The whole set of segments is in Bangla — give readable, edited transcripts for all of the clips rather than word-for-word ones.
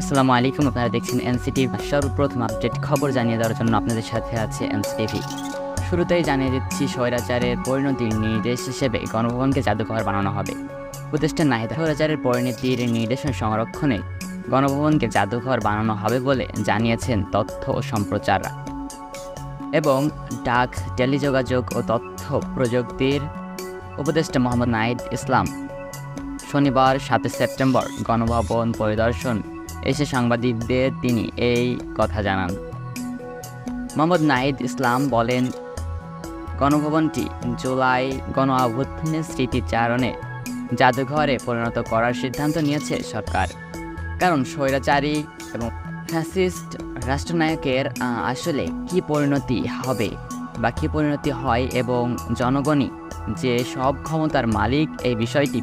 আসসালামু আলাইকুম, আপনারা দেখছেন এনসিটিভি। সর্বপ্রথম আপডেট খবর জানিয়ে দেওয়ার জন্য আপনাদের সাথে আছে এনসিটিভি। শুরুতেই জানিয়ে দিচ্ছি, স্বৈরাচারের পরিণতির নির্দেশ হিসেবে গণভবনকে জাদুঘর বানানো হবে। উপদেষ্টা নাহিদ স্বৈরাচারের পরিণতির নির্দেশন সংরক্ষণে গণভবনকে জাদুঘর বানানো হবে বলে জানিয়েছেন তথ্য ও সম্প্রচাররা এবং ডাক, টেলিযোগাযোগ ও তথ্য প্রযুক্তির উপদেষ্টা মোহাম্মদ নাহিদ ইসলাম শনিবার ৭ সেপ্টেম্বর গণভবন পরিদর্শন এসে সাংবাদিকদের তিনি এই কথা জানান। মোহাম্মদ নাহিদ ইসলাম বলেন, গণভবনটি জুলাই গণ অভ্যুত্থানের স্মৃতিচারণে জাদুঘরে পরিণত করার সিদ্ধান্ত নিয়েছে সরকার। কারণ স্বৈরাচারী এবং ফ্যাসিস্ট রাষ্ট্রনায়কের আসলে কী পরিণতি হবে বা কী পরিণতি হয় এবং জনগণই যে সব ক্ষমতার মালিক, এই বিষয়টি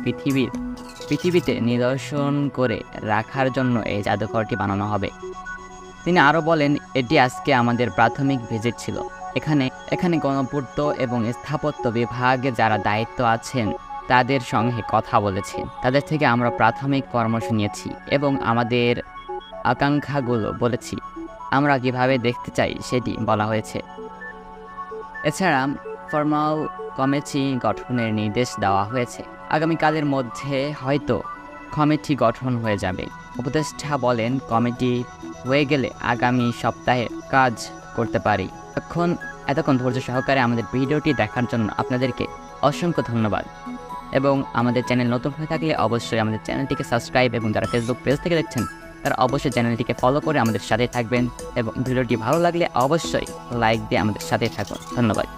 পৃথিবীতে নিদর্শন করে রাখার জন্য এই জাদুঘরটি বানানো হবে। তিনি আরও বলেন, এটি আজকে আমাদের প্রাথমিক ভিজিট ছিল। এখানে গণপূর্ত এবং স্থাপত্য বিভাগে যারা দায়িত্ব আছেন তাদের সঙ্গে কথা বলেছি। তাদের থেকে আমরা প্রাথমিক পরামর্শ নিয়েছি এবং আমাদের আকাঙ্ক্ষাগুলো বলেছি। আমরা কিভাবে দেখতে চাই সেটি বলা হয়েছে। এছাড়া ফরমাল কমিটি গঠনের নির্দেশ দেওয়া হয়েছে। আগামীকালের মধ্যে হয়তো কমিটি গঠন হয়ে যাবে। উপদেষ্টা বলেন, কমিটি হয়ে গেলে আগামী সপ্তাহে কাজ করতে পারি। এতক্ষণ ধৈর্য সহকারে আমাদের ভিডিওটি দেখার জন্য আপনাদেরকে অসংখ্য ধন্যবাদ। এবং আমাদের চ্যানেল নতুন হয়ে থাকলে অবশ্যই আমাদের চ্যানেলটিকে সাবস্ক্রাইব, এবং যারা ফেসবুক পেজ থেকে দেখছেন তারা অবশ্যই চ্যানেলটিকে ফলো করে আমাদের সাথে থাকবেন, এবং ভিডিওটি ভালো লাগলে অবশ্যই লাইক দিয়ে আমাদের সাথে থাকুন। ধন্যবাদ।